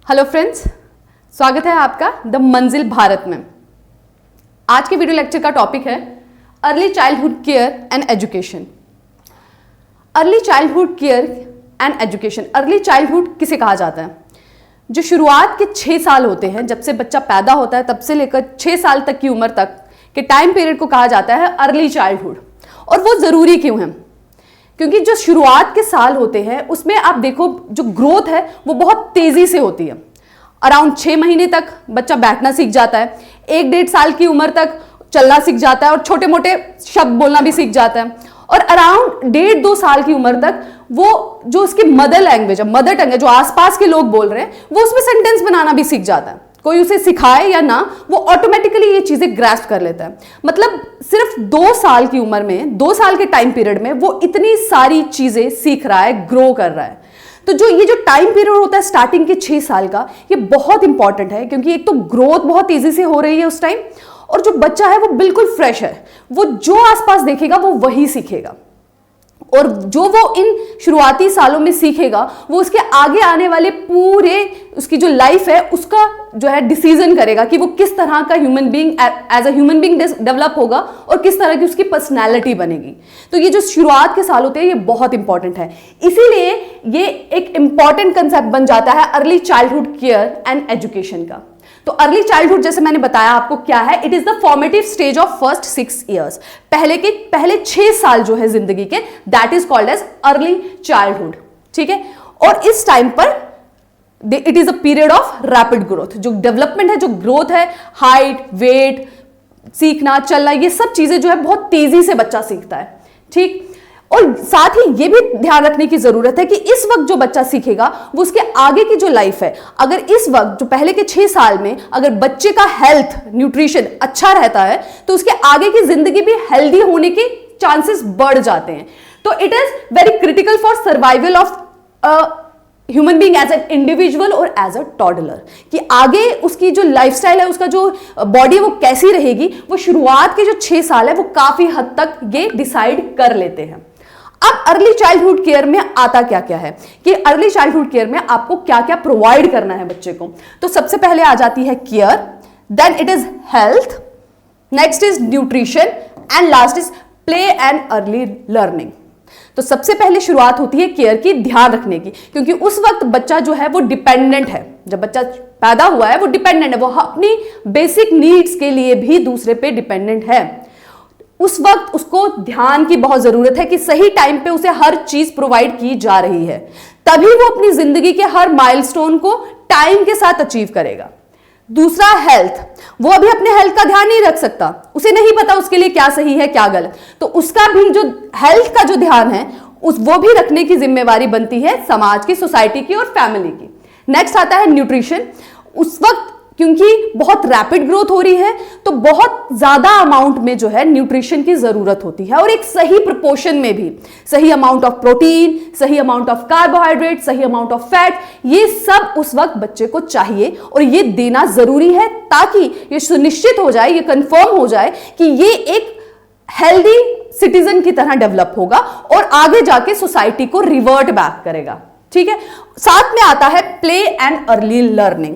Hello friends, स्वागत है आपका द मंजिल भारत में। आज के वीडियो लेक्चर का टॉपिक है early childhood care and education. Early childhood care and education, early childhood किसे कहा जाता है? जो शुरुआत के 6 साल होते हैं, जब से बच्चा पैदा होता है तब से लेकर 6 साल तक की उम्र तक के टाइम पीरियड को कहा जाता है अर्ली चाइल्डहुड। और वो ज़रूरी क्यों है? क्योंकि जो शुरुआत के साल होते हैं उसमें आप देखो जो ग्रोथ है वो बहुत तेजी से होती है। अराउंड 6 महीने तक बच्चा बैठना सीख जाता है, 1-1.5 साल की उम्र तक चलना सीख जाता है और छोटे मोटे शब्द बोलना भी सीख जाता है। और अराउंड 1.5-2 साल की उम्र तक वो जो उसकी मदर लैंग्वेज है, मदर टंग है, जो आसपास के लोग बोल रहे हैं, वो उसमें सेंटेंस बनाना भी सीख जाता है। कोई उसे सिखाए या ना, वो ऑटोमेटिकली ये चीजें ग्रास्प कर लेता है। मतलब सिर्फ 2 साल की उम्र में, 2 साल के टाइम पीरियड में वो इतनी सारी चीजें सीख रहा है, ग्रो कर रहा है। तो ये जो टाइम पीरियड होता है स्टार्टिंग के 6 साल का, ये बहुत इंपॉर्टेंट है क्योंकि एक तो ग्रोथ बहुत तेजी से हो रही है उस टाइम, और जो बच्चा है वो बिल्कुल फ्रेश है, वो जो आसपास देखेगा वो वही सीखेगा। और जो वो इन शुरुआती सालों में सीखेगा वो उसके आगे आने वाले पूरे उसकी जो लाइफ है उसका जो है डिसीजन करेगा कि वो किस तरह का human being as a human being develop होगा और किस तरह की उसकी पर्सनैलिटी बनेगी। तो ये जो शुरुआत के साल होते हैं ये बहुत इंपॉर्टेंट है, इसीलिए ये एक इंपॉर्टेंट कंसेप्ट बन जाता है early childhood care and education का। तो अर्ली चाइल्डहुड जैसे मैंने बताया आपको क्या है, it is the formative stage of first 6 years. पहले 6 साल जो है जिंदगी के, that is called as early childhood. ठीक है, और इस टाइम पर it is a period of rapid growth. जो डेवलपमेंट है, जो ग्रोथ है, हाइट, वेट, सीखना, चलना, ये सब चीजें जो है बहुत तेजी से बच्चा सीखता है। ठीक, और साथ ही ये भी ध्यान रखने की जरूरत है कि इस वक्त जो बच्चा सीखेगा वो उसके आगे की जो लाइफ है, अगर इस वक्त जो पहले के 6 साल में अगर बच्चे का हेल्थ, न्यूट्रिशन अच्छा रहता है तो उसके आगे की जिंदगी भी हेल्दी होने के चांसेस बढ़ जाते हैं। तो it is very critical for survival of human being as an individual और एज अ टॉडलर, कि आगे उसकी जो लाइफस्टाइल है, उसका जो बॉडी है वो कैसी रहेगी, वो शुरुआत के जो 6 साल है वो काफी हद तक ये डिसाइड कर लेते हैं। अब अर्ली चाइल्डहुड केयर में आता क्या क्या है कि अर्ली चाइल्डहुड केयर में आपको क्या क्या प्रोवाइड करना है बच्चे को। तो सबसे पहले आ जाती है care, then it is health, next is nutrition and last is play and early learning. तो सबसे पहले शुरुआत होती है केयर की, ध्यान रखने की, क्योंकि उस वक्त बच्चा जो है वो डिपेंडेंट है। जब बच्चा पैदा हुआ है वो डिपेंडेंट है, वो अपनी बेसिक नीड्स के लिए भी दूसरे पे डिपेंडेंट है। उस वक्त उसको ध्यान की बहुत जरूरत है कि सही टाइम पे उसे हर चीज प्रोवाइड की जा रही है, तभी वो अपनी जिंदगी के हर माइलस्टोन को टाइम के साथ अचीव करेगा। दूसरा हेल्थ, वो अभी अपने हेल्थ का ध्यान नहीं रख सकता, उसे नहीं पता उसके लिए क्या सही है क्या गलत, तो उसका भी जो हेल्थ का जो ध्यान है वो भी रखने की जिम्मेवारी बनती है समाज की, सोसाइटी की और फैमिली की। नेक्स्ट आता है न्यूट्रिशन। उस वक्त क्योंकि बहुत रैपिड ग्रोथ हो रही है तो बहुत ज्यादा अमाउंट में जो है न्यूट्रिशन की जरूरत होती है, और एक सही प्रोपोर्शन में भी, सही अमाउंट ऑफ प्रोटीन, सही अमाउंट ऑफ कार्बोहाइड्रेट, सही अमाउंट ऑफ फैट, ये सब उस वक्त बच्चे को चाहिए और ये देना जरूरी है ताकि ये सुनिश्चित हो जाए, ये कंफर्म हो जाए कि ये एक हेल्दी सिटीजन की तरह डेवलप होगा और आगे जाके सोसाइटी को रिवर्ट बैक करेगा। ठीक है, साथ में आता है प्ले एंड अर्ली लर्निंग।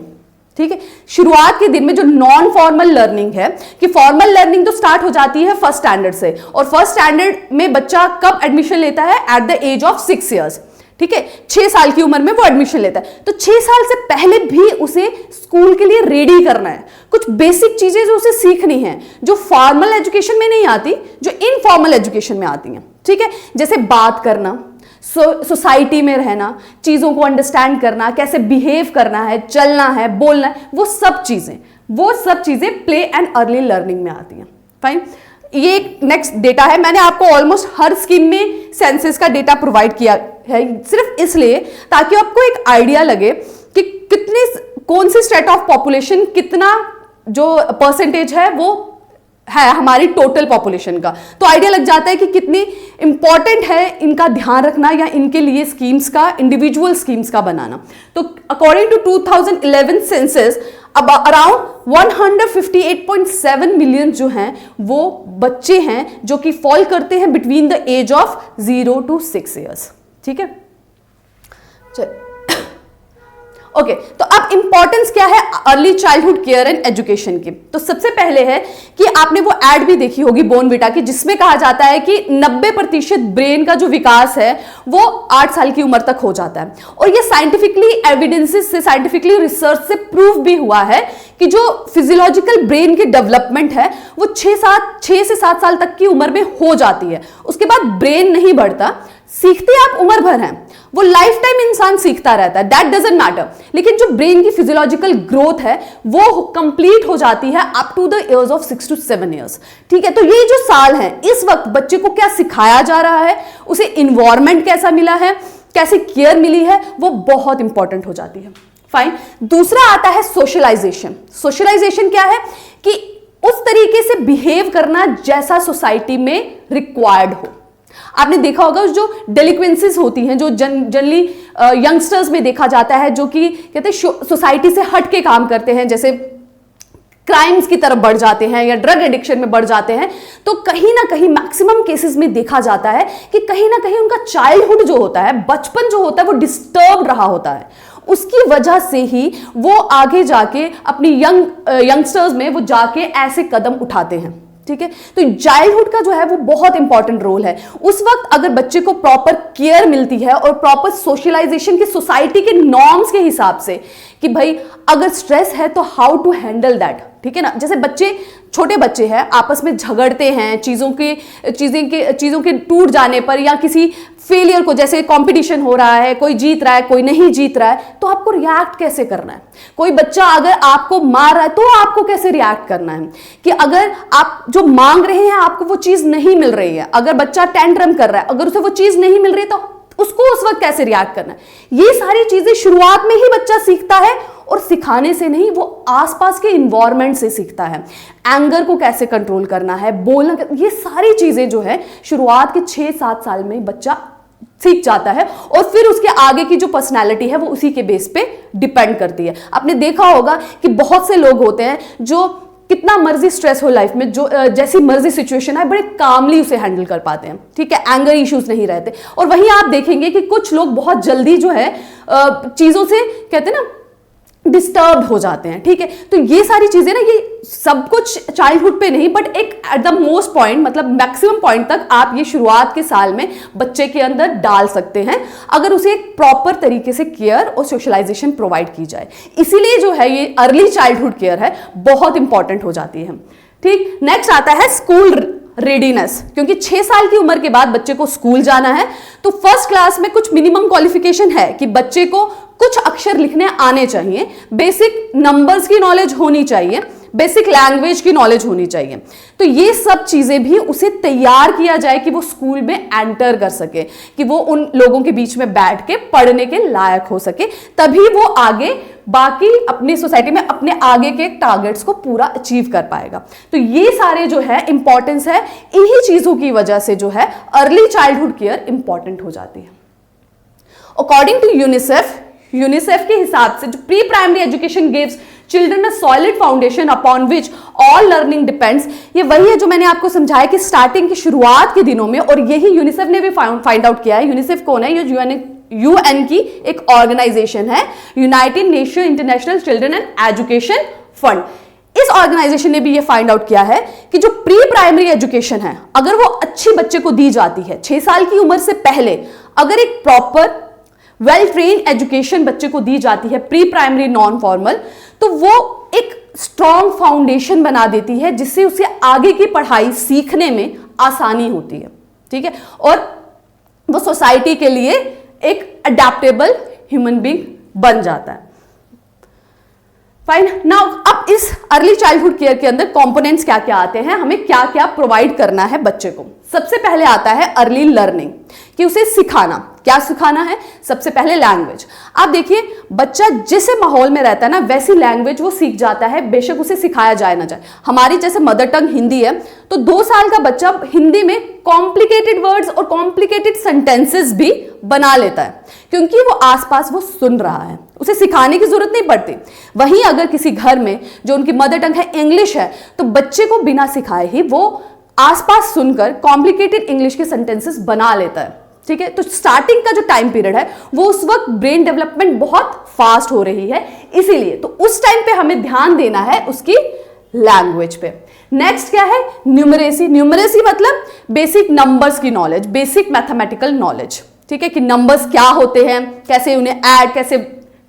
ठीक है, शुरुआत के दिन में जो नॉन फॉर्मल लर्निंग है, कि फॉर्मल लर्निंग तो स्टार्ट हो जाती है फर्स्ट स्टैंडर्ड से, और फर्स्ट स्टैंडर्ड में बच्चा कब एडमिशन लेता है? At the age of 6 years. ठीक है, 6 साल की उम्र में वो एडमिशन लेता है। तो 6 साल से पहले भी उसे स्कूल के लिए रेडी करना है, कुछ बेसिक चीजें जो उसे सीखनी है, जो फॉर्मल एजुकेशन में नहीं आती, जो इनफॉर्मल एजुकेशन में आती हैं। ठीक है, जैसे बात करना, सोसाइटी में रहना, चीजों को अंडरस्टैंड करना, कैसे बिहेव करना है, चलना है, बोलना है, वो सब चीजें प्ले एंड अर्ली लर्निंग में आती हैं। फाइन, ये एक नेक्स्ट डेटा है, मैंने आपको ऑलमोस्ट हर स्कीम में सेंसस का डेटा प्रोवाइड किया है, सिर्फ इसलिए ताकि आपको एक आइडिया लगे कि कौन सी स्टेट ऑफ पॉपुलेशन कितना जो परसेंटेज है वो है हमारी टोटल पॉपुलेशन का, तो आइडिया लग जाता है कि कितनी इंपॉर्टेंट है इनका ध्यान रखना या इनके लिए स्कीम्स का, इंडिविजुअल स्कीम्स का बनाना। तो अकॉर्डिंग टू 2011 सेंसस, अब अराउंड 158.7 मिलियन जो हैं वो बच्चे हैं जो कि फॉल करते हैं between the age of 0 to 6 years. ठीक है, चल ओके, तो अब इंपॉर्टेंस क्या है early childhood care and education की। तो सबसे पहले है कि आपने वो एड भी देखी होगी बोर्नविटा की, जिसमें कहा जाता है कि 90% ब्रेन का जो विकास है वो 8 साल की उम्र तक हो जाता है। और ये साइंटिफिकली एविडेंसेस से, साइंटिफिकली रिसर्च से प्रूव भी हुआ है कि जो फिजियोलॉजिकल ब्रेन की डेवलपमेंट है वो 6 से 7 साल तक की उम्र में हो जाती है। उसके बाद ब्रेन नहीं बढ़ता, सीखते आप उम्र भर हैं, वो लाइफ टाइम इंसान सीखता रहता है, दैट डजंट मैटर। लेकिन जो ब्रेन की फिजियोलॉजिकल ग्रोथ है वो कंप्लीट हो जाती है up to the age of 6 to 7 years। ठीक है, तो ये जो साल है, इस वक्त बच्चे को क्या सिखाया जा रहा है, उसे इन्वायरमेंट कैसा मिला है, कैसी केयर मिली है, वो बहुत इंपॉर्टेंट हो जाती है। फाइन। दूसरा आता है सोशलाइजेशन। सोशलाइजेशन क्या है कि उस तरीके से बिहेव करना जैसा सोसाइटी में रिक्वायर्ड हो। आपने देखा होगा जो डेलिक्वेंसीज होती हैं, जो जनरली यंगस्टर्स में देखा जाता है, जो कि कहते हैं सोसाइटी से हट के काम करते हैं, जैसे क्राइम्स की तरफ बढ़ जाते हैं या ड्रग एडिक्शन में बढ़ जाते हैं, तो कहीं ना कहीं मैक्सिमम केसेस में देखा जाता है कि कहीं ना कहीं उनका चाइल्डहुड जो होता है, बचपन जो होता है, वो डिस्टर्ब रहा होता है। उसकी वजह से ही वो आगे जाके अपनी यंगस्टर्स में वो जाके ऐसे कदम उठाते हैं। ठीक है, तो चाइल्डहुड का जो है वो बहुत इंपॉर्टेंट रोल है। उस वक्त अगर बच्चे को प्रॉपर केयर मिलती है और प्रॉपर सोशलाइजेशन की, सोसाइटी के नॉर्म्स के हिसाब से कि भाई अगर स्ट्रेस है तो हाउ टू हैंडल दैट। ठीक है ना, जैसे बच्चे, छोटे बच्चे हैं, आपस में झगड़ते हैं चीज़ों के टूट जाने पर, या किसी फेलियर को, जैसे कंपटीशन हो रहा है, कोई जीत रहा है, कोई नहीं जीत रहा है, तो आपको रिएक्ट कैसे करना है। कोई बच्चा अगर आपको मार रहा है तो आपको कैसे रिएक्ट करना है, कि अगर आप जो मांग रहे हैं आपको वो चीज़ नहीं मिल रही है, अगर बच्चा टेंट्रम कर रहा है, अगर उसे वो चीज़ नहीं मिल रही तो उसको उस वक्त कैसे रिएक्ट करना है। ये सारी चीज़ें शुरुआत में ही बच्चा सीखता है, और सिखाने से नहीं, वो आसपास के इन्वायरमेंट से सीखता है। एंगर को कैसे कंट्रोल करना है, बोलना, ये सारी चीजें जो है शुरुआत के 6-7 साल में बच्चा सीख जाता है, और फिर उसके आगे की जो पर्सनालिटी है वो उसी के बेस पे डिपेंड करती है। आपने देखा होगा कि बहुत से लोग होते हैं जो कितना मर्जी स्ट्रेस हो लाइफ में, जो जैसी मर्जी सिचुएशन है, बड़े कामली उसे हैंडल कर पाते हैं। ठीक है, एंगर इश्यूज नहीं रहते। और वहीं आप देखेंगे कि कुछ लोग बहुत जल्दी जो है चीजों से, कहते हैं ना, डिस्टर्ब हो जाते हैं। ठीक है, तो ये सारी चीजें ना, ये सब कुछ चाइल्डहुड पे नहीं, बट एक एट द मोस्ट पॉइंट, मतलब मैक्सिमम पॉइंट तक आप ये शुरुआत के साल में बच्चे के अंदर डाल सकते हैं, अगर उसे एक प्रॉपर तरीके से केयर और सोशलाइजेशन प्रोवाइड की जाए। इसीलिए जो है ये अर्ली चाइल्डहुड केयर है, बहुत इंपॉर्टेंट हो जाती है। ठीक, नेक्स्ट आता है स्कूल रेडीनेस। क्योंकि 6 साल की उम्र के बाद बच्चे को स्कूल जाना है, तो फर्स्ट क्लास में कुछ मिनिमम क्वालिफिकेशन है कि बच्चे को कुछ अक्षर लिखने आने चाहिए, बेसिक नंबर्स की नॉलेज होनी चाहिए, बेसिक लैंग्वेज की नॉलेज होनी चाहिए। तो ये सब चीजें भी उसे तैयार किया जाए कि वो स्कूल में एंटर कर सके, कि वो उन लोगों के बीच में बैठ के पढ़ने के लायक हो सके, तभी वो आगे बाकी अपनी सोसाइटी में अपने आगे के टारगेट्स को पूरा अचीव कर पाएगा। तो ये सारे जो है इंपॉर्टेंस है, इन्हीं चीजों की वजह से जो है अर्ली चाइल्डहुड केयर इंपॉर्टेंट हो जाती है। अकॉर्डिंग टू यूनिसेफ के हिसाब से, जो pre primary education gives children a solid foundation upon which all learning depends. ये वही है जो मैंने आपको समझाया कि स्टार्टिंग की शुरुआत के दिनों में, और यही यूनिसेफ ने भी फाइंड आउट किया है। यूनिसेफ कौन है? ये यूएन की एक ऑर्गेनाइजेशन है, United nation international children and education fund. इस ऑर्गेनाइजेशन ने भी ये फाइंड आउट किया है कि जो प्री प्राइमरी एजुकेशन है, अगर वो अच्छी बच्चे को दी जाती है 6 साल की उम्र से पहले, अगर एक प्रॉपर वेल ट्रेन एजुकेशन बच्चे को दी जाती है, प्री प्राइमरी नॉन फॉर्मल, तो वो एक स्ट्रॉन्ग फाउंडेशन बना देती है, जिससे उसे आगे की पढ़ाई सीखने में आसानी होती है। ठीक है, और वो सोसाइटी के लिए एक अडेप्टेबल ह्यूमन बीइंग बन जाता है। फाइन। नाउ अब इस अर्ली चाइल्डहुड केयर के अंदर कंपोनेंट्स क्या क्या आते हैं, हमें क्या क्या प्रोवाइड करना है बच्चे को। सबसे पहले आता है अर्ली लर्निंग, कि उसे सिखाना। क्या सिखाना है? सबसे पहले लैंग्वेज। आप देखिए, बच्चा जिस माहौल में रहता है ना, वैसी लैंग्वेज वो सीख जाता है, बेशक उसे सिखाया जाए ना जाए। हमारी जैसे मदर टंग हिंदी है, तो 2 साल का बच्चा हिंदी में कॉम्प्लिकेटेड वर्ड्स और कॉम्प्लिकेटेड सेंटेंसेस भी बना लेता है, क्योंकि वो आसपास वो सुन रहा है, उसे सिखाने की जरूरत नहीं पड़ती। वहीं अगर किसी घर में जो उनकी मदर टंग है इंग्लिश है, तो बच्चे को बिना सिखाए ही वो आसपास सुनकर कॉम्प्लिकेटेड इंग्लिश के सेंटेंसेस बना लेता है। ठीक है, तो स्टार्टिंग का जो टाइम पीरियड है, वो उस वक्त ब्रेन डेवलपमेंट बहुत फास्ट हो रही है, इसीलिए तो उस टाइम पे हमें ध्यान देना है उसकी लैंग्वेज पे। नेक्स्ट क्या है, न्यूमरेसी। न्यूमरेसी मतलब बेसिक नंबर्स की नॉलेज, बेसिक मैथमेटिकल नॉलेज, ठीक है, कि नंबर्स क्या होते हैं, कैसे उन्हें ऐड, कैसे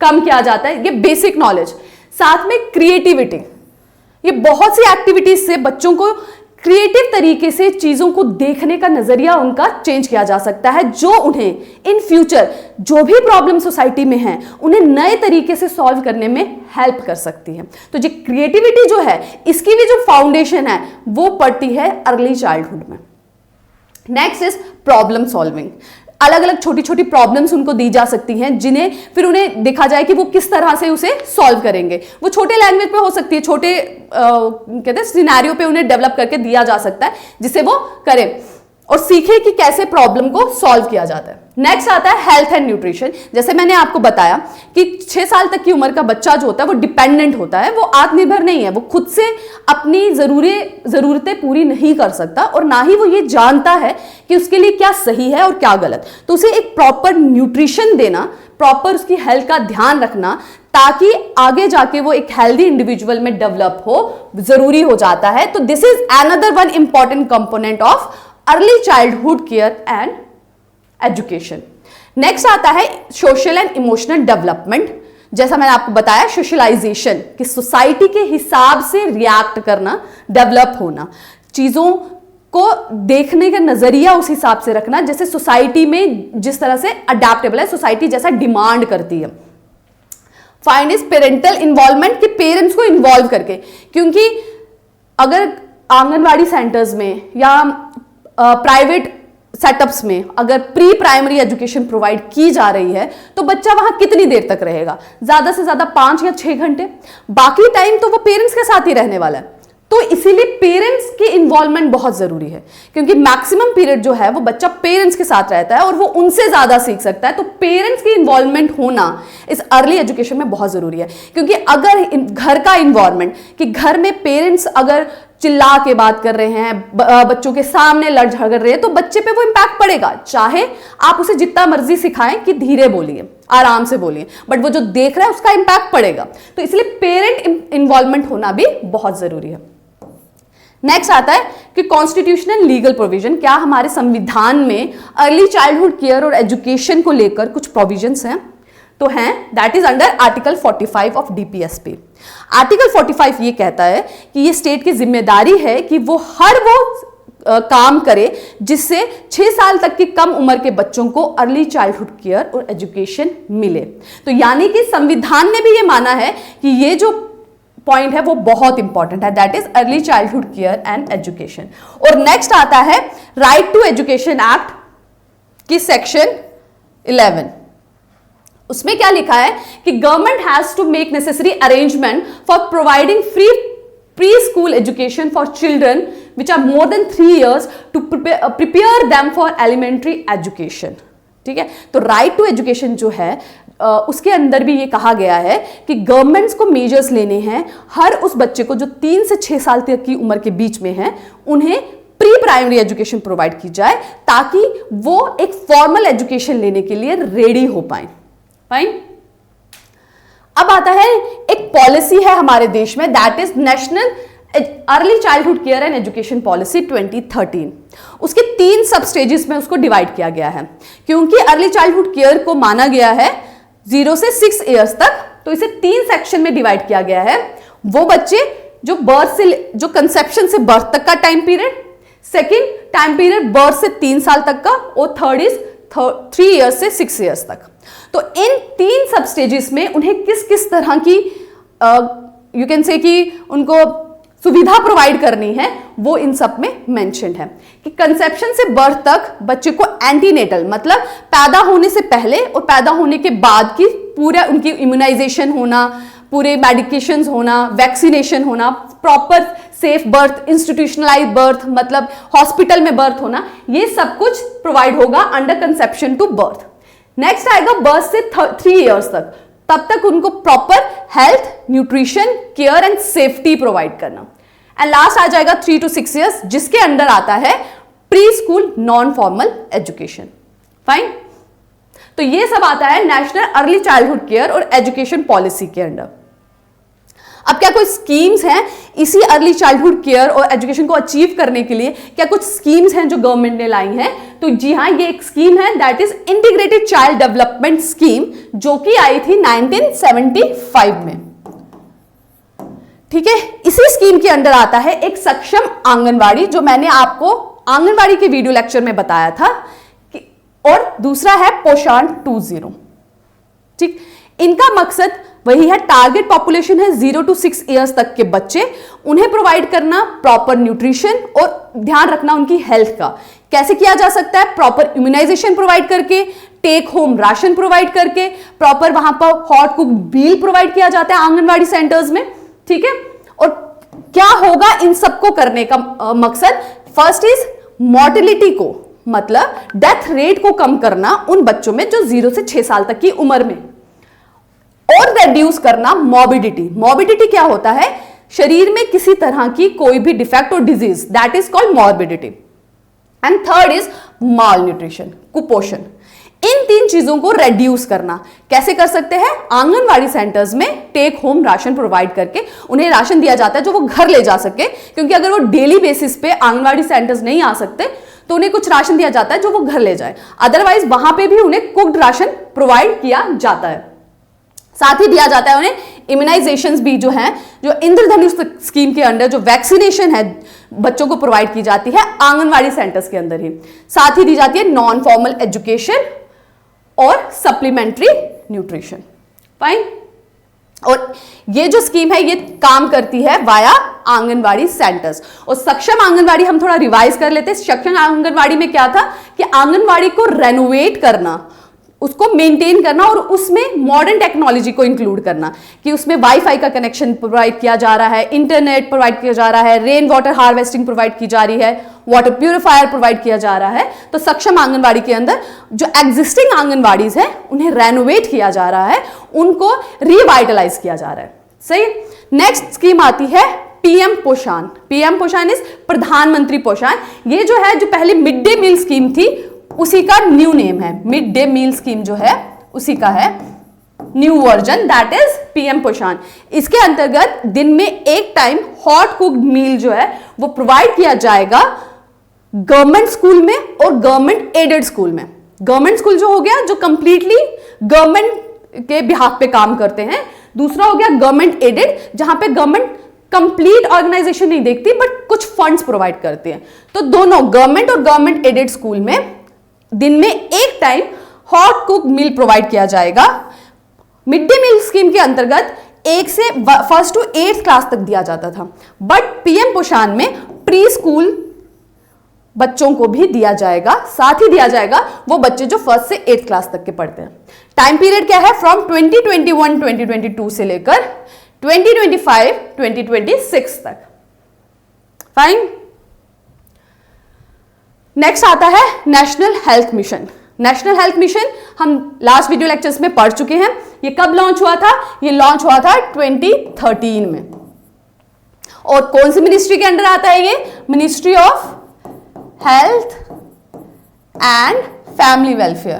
कम किया जाता है, ये बेसिक नॉलेज। साथ में क्रिएटिविटी, ये बहुत सी एक्टिविटीज से बच्चों को क्रिएटिव तरीके से चीजों को देखने का नजरिया उनका चेंज किया जा सकता है, जो उन्हें इन फ्यूचर जो भी प्रॉब्लम सोसाइटी में है उन्हें नए तरीके से सॉल्व करने में हेल्प कर सकती है। तो ये क्रिएटिविटी जो है, इसकी भी जो फाउंडेशन है वो पड़ती है अर्ली चाइल्डहुड में। Next is problem solving. अलग अलग छोटी छोटी प्रॉब्लम्स उनको दी जा सकती हैं, जिन्हें फिर उन्हें देखा जाए कि वो किस तरह से उसे सॉल्व करेंगे। वो छोटे लैंग्वेज पे हो सकती है, छोटे कहते हैं सिनेरियो पे उन्हें डेवलप करके दिया जा सकता है, जिससे वो करें और सीखे कि कैसे प्रॉब्लम को सॉल्व किया जाता है। नेक्स्ट आता है हेल्थ एंड न्यूट्रिशन। जैसे मैंने आपको बताया कि 6 साल तक की उम्र का बच्चा जो होता है वो डिपेंडेंट होता है, वो आत्मनिर्भर नहीं है, वो खुद से अपनी जरूरतें पूरी नहीं कर सकता और ना ही वो ये जानता है कि उसके लिए क्या सही है और क्या गलत। तो उसे एक प्रॉपर न्यूट्रिशन देना, प्रॉपर उसकी हेल्थ का ध्यान रखना, ताकि आगे जाके वो एक हेल्दी इंडिविजुअल में डेवलप हो, जरूरी हो जाता है। तो this is another one important component of early childhood care and education. Next आता है सोशल एंड इमोशनल डेवलपमेंट। जैसा मैंने आपको बताया, सोशलाइजेशन, कि सोसाइटी के हिसाब से रिएक्ट करना, डेवलप होना, चीजों को देखने का नजरिया उस हिसाब से रखना जैसे सोसाइटी में जिस तरह से अडेप्टेबल है, सोसाइटी जैसा डिमांड करती है। फाइंड इज पेरेंटल इन्वॉल्वमेंट, कि पेरेंट्स को इन्वॉल्व करके, क्योंकि अगर आंगनवाड़ी सेंटर्स में या प्राइवेट सेटअप्स में अगर प्री प्राइमरी एजुकेशन प्रोवाइड की जा रही है तो बच्चा वहां कितनी देर तक रहेगा, ज्यादा से ज्यादा 5 या 6 घंटे, बाकी टाइम तो वो पेरेंट्स के साथ ही रहने वाला है। तो इसीलिए पेरेंट्स की इन्वॉल्वमेंट बहुत जरूरी है, क्योंकि मैक्सिमम पीरियड जो है वो बच्चा पेरेंट्स के साथ रहता है और वो उनसे ज्यादा सीख सकता है। तो पेरेंट्स की इन्वॉल्वमेंट होना इस अर्ली एजुकेशन में बहुत जरूरी है, क्योंकि अगर घर का इन्वॉल्वमेंट, कि घर में पेरेंट्स अगर चिल्ला के बात कर रहे हैं, बच्चों के सामने लड़ झगड़ रहे हैं, तो बच्चे पे वो इंपैक्ट पड़ेगा। चाहे आप उसे जितना मर्जी सिखाएं कि धीरे बोलिए, आराम से बोलिए, बट वो जो देख रहा है उसका इंपैक्ट पड़ेगा। तो इसलिए पेरेंट इन्वॉल्वमेंट होना भी बहुत जरूरी है। नेक्स्ट आता है कि कॉन्स्टिट्यूशनल लीगल प्रोविजन। क्या हमारे संविधान में अर्ली चाइल्डहुड केयर और एजुकेशन को लेकर कुछ प्रोविजंस हैं? तो हैं, that is under article 45 of DPSP. Article 45 ये कहता है कि ये स्टेट की जिम्मेदारी है कि वो हर वो काम करे जिससे 6 साल तक की कम उम्र के बच्चों को अर्ली चाइल्डहुड केयर और एजुकेशन मिले। तो यानी कि संविधान ने भी ये माना है कि ये जो पॉइंट है वो बहुत इंपॉर्टेंट है, that is early childhood care and education. और नेक्स्ट आता है राइट टू एजुकेशन एक्ट की सेक्शन 11। उसमें क्या लिखा है कि government has to make necessary arrangement for providing free pre school education for children which are more than 3 years to prepare them for elementary education. ठीक है, तो राइट टू एजुकेशन जो है उसके अंदर भी ये कहा गया है कि गवर्नमेंट्स को मेजर्स लेने हैं, हर उस बच्चे को जो 3 से 6 साल तक की उम्र के बीच में है उन्हें प्री प्राइमरी एजुकेशन प्रोवाइड की जाए, ताकि वो एक फॉर्मल एजुकेशन लेने के लिए रेडी हो पाए। फाइन। अब आता है एक पॉलिसी है हमारे देश में, that is national early childhood care and education policy 2013। उसके 3 सब स्टेजेस में उसको डिवाइड किया गया है, क्योंकि अर्ली चाइल्डहुड केयर को माना गया है 0 से 6 years तक, तो इसे 3 सेक्शन में डिवाइड किया गया है। वो बच्चे जो बर्थ से, जो कंसेप्शन से बर्थ तक का time period, second time period birth से 3 साल तक का, और थर्ड इज 3 years से 6 years तक। तो इन 3 सब स्टेजेस में उन्हें किस किस तरह की यू कैन से कि उनको सुविधा प्रोवाइड करनी है, वो इन सब में मेंशन्ड है। कि कंसेप्शन से बर्थ तक बच्चे को एंटीनेटल मतलब पैदा होने से पहले और पैदा होने के बाद की पूरा उनकी इम्यूनाइजेशन होना, पूरे मेडिकेशंस होना, वैक्सीनेशन होना, proper safe birth, institutionalise birth मतलब हॉस्पिटल में बर्थ होना, ये सब कुछ प्रोवाइड होगा under conception to birth. Next आएगा बर्थ से 3 years तक, तब तक उनको proper health, nutrition, care and safety provide करना। एंड लास्ट आ जाएगा 3 to 6 years, जिसके अंडर आता है pre school non formal education. Fine. तो ये सब आता है नेशनल अर्ली चाइल्डहुड केयर और एजुकेशन पॉलिसी के अंडर। अब क्या कोई स्कीम्स हैं इसी अर्ली चाइल्डहुड केयर और एजुकेशन को अचीव करने के लिए, क्या कुछ स्कीम्स हैं जो गवर्नमेंट ने लाई हैं? तो जी हाँ, ये एक स्कीम है, that is integrated child development scheme, जो कि आई थी 1975 में। ठीक है, इसी स्कीम के अंडर आता है एक सक्षम आंगनवाड़ी, जो मैंने आपको आंगनवाड़ी के वीडियो लेक्चर में बताया था, और दूसरा है पोषण 2.0। ठीक, इनका मकसद वही है, टारगेट पॉपुलेशन है 0 to 6 ईयर्स तक के बच्चे, उन्हें प्रोवाइड करना प्रॉपर न्यूट्रिशन और ध्यान रखना उनकी हेल्थ का। कैसे किया जा सकता है? प्रॉपर इम्यूनाइजेशन प्रोवाइड करके, टेक होम राशन प्रोवाइड करके, प्रॉपर वहां पर हॉट कुक मील प्रोवाइड किया जाता है आंगनवाड़ी सेंटर्स में। ठीक है, और क्या होगा इन सबको करने का मकसद? फर्स्ट इज मोर्टेलिटी को, मतलब डेथ रेट को कम करना उन बच्चों में जो 0 से 6 साल तक की उम्र में, और रेड्यूस करना मॉर्बिडिटी। मॉर्बिडिटी क्या होता है? शरीर में किसी तरह की कोई भी डिफेक्ट और disease, that is called morbidity. And third is mall nutrition, कुपोषण। इन 3 चीजों को रेड्यूस करना कैसे कर सकते हैं? आंगनवाड़ी सेंटर्स में टेक होम राशन प्रोवाइड करके उन्हें राशन दिया जाता है जो वो घर ले जा सके, क्योंकि अगर वो डेली बेसिस पे आंगनवाड़ी सेंटर्स नहीं आ सकते तो उन्हें कुछ राशन दिया जाता है जो वो घर ले जाए, अदरवाइज वहां पे भी उन्हें कुक्ड राशन प्रोवाइड किया जाता है। साथ ही दिया जाता है उन्हें इम्यूनाइजेशंस भी, जो है जो इंद्रधनुष स्कीम के अंडर जो वैक्सीनेशन है बच्चों को प्रोवाइड की जाती है आंगनवाड़ी सेंटर्स के अंदर ही। साथ ही दी जाती है नॉन फॉर्मल एजुकेशन और सप्लीमेंट्री न्यूट्रिशन। फाइन, और ये जो स्कीम है ये काम करती है वाया आंगनवाड़ी सेंटर्स। और सक्षम आंगनवाड़ी हम थोड़ा रिवाइज कर लेते हैं। सक्षम आंगनवाड़ी में क्या था कि आंगनवाड़ी को रेनोवेट करना, उसको मेंटेन करना और उसमें मॉडर्न टेक्नोलॉजी को इंक्लूड करना, कि उसमें वाईफाई का कनेक्शन प्रोवाइड किया जा रहा है, इंटरनेट प्रोवाइड किया जा रहा है, रेन वाटर हार्वेस्टिंग प्रोवाइड की जा रही है, वाटर प्यूरिफायर प्रोवाइड किया जा रहा है। तो सक्षम आंगनवाड़ी के अंदर जो एग्जिस्टिंग आंगनवाड़ीज है उन्हें रेनोवेट किया जा रहा है, उनको रिवाइटलाइज किया जा रहा है। सही। नेक्स्ट स्कीम आती है पीएम पोषण। पीएम पोषण इज प्रधानमंत्री पोषण। ये जो है, जो पहले मिड डे मील स्कीम थी उसी का न्यू नेम है। मिड डे मील स्कीम जो है उसी का है new version, that is PM पोषण। इसके अंतर्गत दिन में एक टाइम हॉट कुक्ड मील जो है वो प्रोवाइड किया जाएगा गवर्नमेंट स्कूल में और गवर्नमेंट एडेड स्कूल में। गवर्नमेंट स्कूल जो हो गया जो कंप्लीटली गवर्नमेंट के बिहाफ पे काम करते हैं, दूसरा हो गया गवर्नमेंट एडेड, जहां पे गवर्नमेंट कंप्लीट ऑर्गेनाइजेशन नहीं देखती बट कुछ फंड्स प्रोवाइड करते हैं। तो दोनों गवर्नमेंट और गवर्नमेंट एडेड स्कूल में दिन में एक time hot cook meal provide किया जाएगा। मिड डे मील स्कीम के अंतर्गत 1 से 1st to 8th क्लास तक दिया जाता था, बट पीएम पोषण में प्री स्कूल बच्चों को भी दिया जाएगा। साथ ही दिया जाएगा वो बच्चे जो 1st से 8th क्लास तक के पढ़ते हैं। टाइम पीरियड क्या है? फ्रॉम 2021-2022 से लेकर 2025-2026 तक। फाइन। नेक्स्ट आता है national health mission. National health mission हम लास्ट वीडियो लेक्चर्स में पढ़ चुके हैं। ये कब लॉन्च हुआ था? ये लॉन्च हुआ था 2013 में। और कौन सी मिनिस्ट्री के अंडर आता है ये? Ministry of health and family welfare.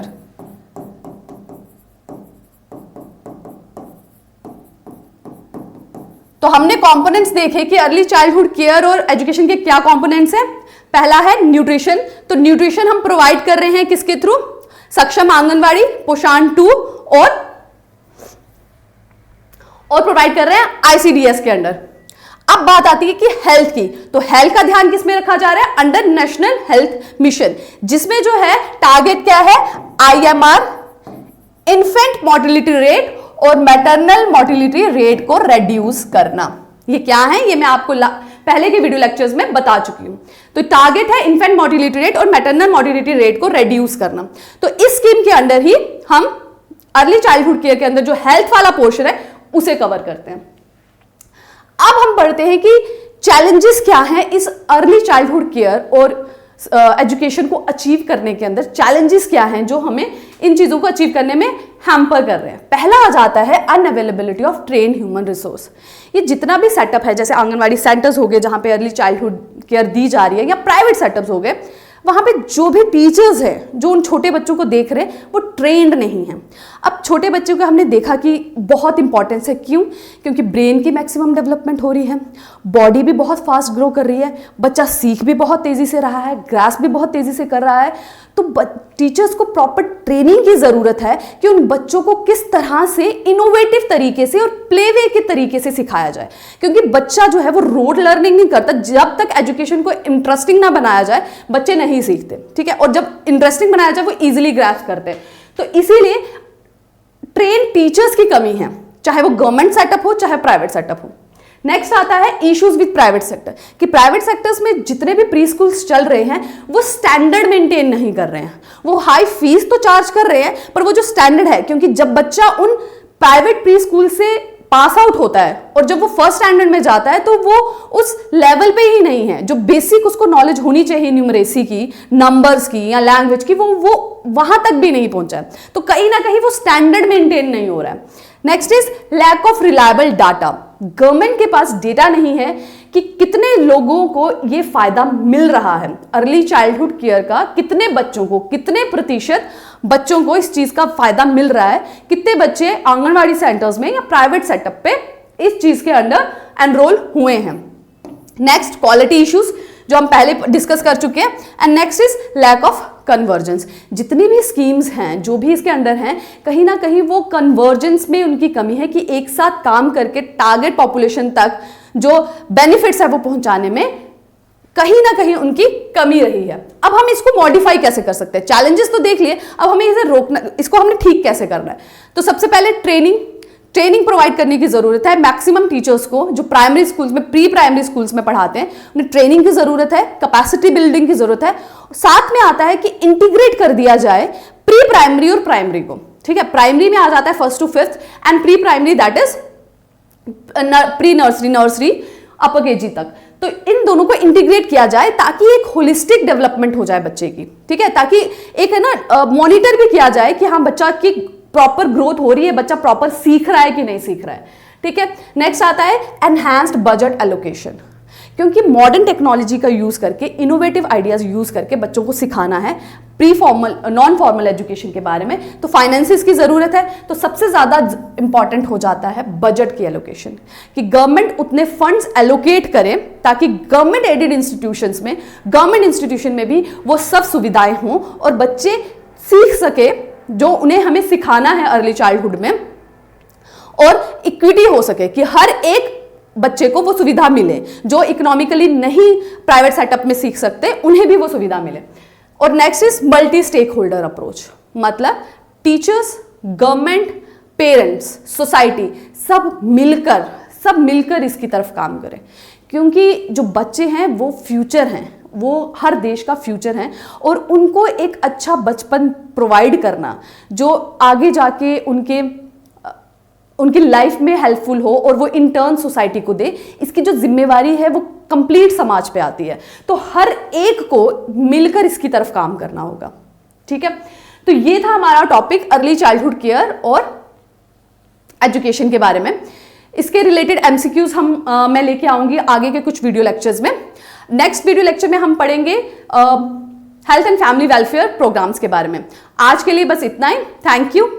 तो हमने कंपोनेंट्स देखे कि अर्ली चाइल्डहुड केयर और एजुकेशन के क्या कंपोनेंट्स हैं। पहला है न्यूट्रिशन। तो न्यूट्रिशन हम प्रोवाइड कर रहे हैं किसके थ्रू? सक्षम आंगनवाड़ी, पोषण 2 और प्रोवाइड कर रहे हैं आईसीडीएस के अंडर। अब बात आती है कि हेल्थ की। तो हेल्थ का ध्यान किसमें रखा जा रहा है? अंडर नेशनल हेल्थ मिशन, जिसमें जो है टारगेट क्या है? आईएमआर, इन्फेंट मोर्टेलिटी रेट और मैटरनल मोर्टेलिटी रेट को रेड्यूस करना। ये क्या है? ये मैं आपको पहले के वीडियो लेक्चर्स में बता चुकी हूं। तो टारगेट है इन्फेंट मोर्टेलिटी रेट और मैटरनल मोर्टेलिटी रेट को रेड्यूस करना। तो इस स्कीम के अंडर ही हम अर्ली चाइल्डहुड केयर के अंदर जो हेल्थ वाला पोर्शन है उसे कवर करते हैं। अब हम पढ़ते हैं कि चैलेंजेस क्या हैं इस अर्ली चाइल्डहुड केयर और एजुकेशन को अचीव करने के अंदर। चैलेंजेस क्या हैं जो हमें इन चीजों को अचीव करने में हैम्पर कर रहे हैं। पहला आ जाता है unavailability of train human resource. ये जितना भी सेटअप है, जैसे आंगनवाड़ी सेंटर्स हो गए जहां पे अर्ली चाइल्डहुड केयर दी जा रही है, या प्राइवेट सेटअप्स हो गए, वहाँ पे जो भी टीचर्स हैं जो उन छोटे बच्चों को देख रहे हैं वो ट्रेंड नहीं हैं। अब छोटे बच्चों को हमने देखा कि बहुत इंपॉर्टेंस है, क्यों? क्योंकि ब्रेन की मैक्सिमम डेवलपमेंट हो रही है, बॉडी भी बहुत फास्ट ग्रो कर रही है, बच्चा सीख भी बहुत तेज़ी से रहा है, ग्रास्प भी बहुत तेज़ी से कर रहा है। तो टीचर्स को प्रॉपर ट्रेनिंग की ज़रूरत है कि उन बच्चों को किस तरह से इनोवेटिव तरीके से और प्ले वे के तरीके से सिखाया जाए, क्योंकि बच्चा जो है वो रोड लर्निंग नहीं करता। जब तक एजुकेशन को इंटरेस्टिंग ना बनाया जाए बच्चे नहीं सीखते, ठीक है? और जब इंटरेस्टिंग बनाया जाए वो इजीली ग्रास्प करते हैं। तो इसीलिए ट्रेन टीचर्स की कमी है, चाहे वो गवर्नमेंट सेटअप हो चाहे प्राइवेट सेटअप हो। नेक्स्ट आता है इश्यूज विद प्राइवेट सेक्टर, कि प्राइवेट सेक्टर्स में जितने भी प्री स्कूल्स चल रहे हैं वो स्टैंडर्ड मेंटेन नहीं कर रहे हैं। वो हाई फीस तो चार्ज कर रहे हैं पर वो जो स्टैंडर्ड है, क्योंकि जब बच्चा उन प्राइवेट प्री स्कूल से पास आउट होता है और जब वो फर्स्ट स्टैंडर्ड में जाता है तो वो उस लेवल पे ही नहीं है जो बेसिक उसको नॉलेज होनी चाहिए न्यूमरेसी की, नंबर्स की या लैंग्वेज की, वो वहां तक भी नहीं पहुंचा है। तो कहीं ना कहीं वो स्टैंडर्ड मेंटेन नहीं हो रहा है। Next is lack of reliable data. Government के पास डेटा नहीं है कि कितने लोगों को ये फायदा मिल रहा है अर्ली चाइल्डहुड केयर का, कितने बच्चों को, कितने प्रतिशत बच्चों को इस चीज का फायदा मिल रहा है, कितने बच्चे आंगनवाड़ी सेंटर्स में या प्राइवेट सेटअप पे इस चीज के अंडर एनरोल हुए हैं। नेक्स्ट क्वालिटी इश्यूज जो हम पहले डिस्कस कर चुके हैं। And next is lack of convergence. जितनी भी स्कीम्स हैं जो भी इसके अंडर हैं, कहीं ना कहीं वो कन्वर्जेंस में उनकी कमी है कि एक साथ काम करके टारगेट पॉपुलेशन तक जो बेनिफिट्स है वो पहुंचाने में कहीं ना कहीं उनकी कमी रही है। अब हम इसको मॉडिफाई कैसे कर सकते हैं? चैलेंजेस तो देख लिए, अब हमें इसे रोकना, इसको हमने ठीक कैसे करना है? तो सबसे पहले ट्रेनिंग प्रोवाइड करने की जरूरत है। मैक्सिमम टीचर्स को जो प्राइमरी स्कूल्स में, प्री प्राइमरी स्कूल्स में पढ़ाते हैं, उन्हें ट्रेनिंग की जरूरत है, कैपेसिटी बिल्डिंग की जरूरत है। साथ में आता है कि इंटीग्रेट कर दिया जाए प्री प्राइमरी और प्राइमरी को, ठीक है? प्राइमरी में आ जाता है 1st to 5th and pre primary that is pre nursery upper KG तक। तो इन दोनों को इंटीग्रेट किया जाए ताकि एक होलिस्टिक डेवलपमेंट हो जाए बच्चे की, ठीक है? ताकि एक है ना मॉनिटर भी किया जाए कि हाँ बच्चा की प्रॉपर ग्रोथ हो रही है, बच्चा प्रॉपर सीख रहा है कि नहीं सीख रहा है, ठीक है? नेक्स्ट आता है एनहांस्ड बजट एलोकेशन, क्योंकि मॉडर्न टेक्नोलॉजी का यूज करके, इनोवेटिव आइडियाज यूज करके बच्चों को सिखाना है pre formal non formal education के बारे में, तो फाइनेंसिस की जरूरत है। तो सबसे ज्यादा इंपॉर्टेंट हो जाता है बजट की एलोकेशन, कि गवर्नमेंट उतने फंड्स एलोकेट करे ताकि गवर्नमेंट एडेड इंस्टीट्यूशंस में, गवर्नमेंट इंस्टीट्यूशन में भी वो सब सुविधाएं हों और बच्चे सीख सके जो उन्हें हमें सिखाना है अर्ली चाइल्डहुड में, और इक्विटी हो सके कि हर एक बच्चे को वो सुविधा मिले, जो इकोनॉमिकली नहीं प्राइवेट सेटअप में सीख सकते उन्हें भी वो सुविधा मिले। और next is multi stake holder approach, मतलब टीचर्स, गवर्नमेंट, पेरेंट्स, सोसाइटी सब मिलकर इसकी तरफ काम करें, क्योंकि जो बच्चे हैं वो फ्यूचर हैं, वो हर देश का फ्यूचर हैं, और उनको एक अच्छा बचपन प्रोवाइड करना जो आगे जाके उनकी लाइफ में हेल्पफुल हो और वो इन टर्न सोसाइटी को दे, इसकी जो जिम्मेवारी है वो कंप्लीट समाज पे आती है। तो हर एक को मिलकर इसकी तरफ काम करना होगा, ठीक है? तो ये था हमारा टॉपिक अर्ली चाइल्डहुड केयर और एजुकेशन के बारे में। इसके रिलेटेड एमसीक्यूज मैं लेके आऊंगी आगे के कुछ वीडियो लेक्चर्स में। नेक्स्ट वीडियो लेक्चर में हम पढ़ेंगे health and family welfare programmes के बारे में। आज के लिए बस इतना ही। Thank you.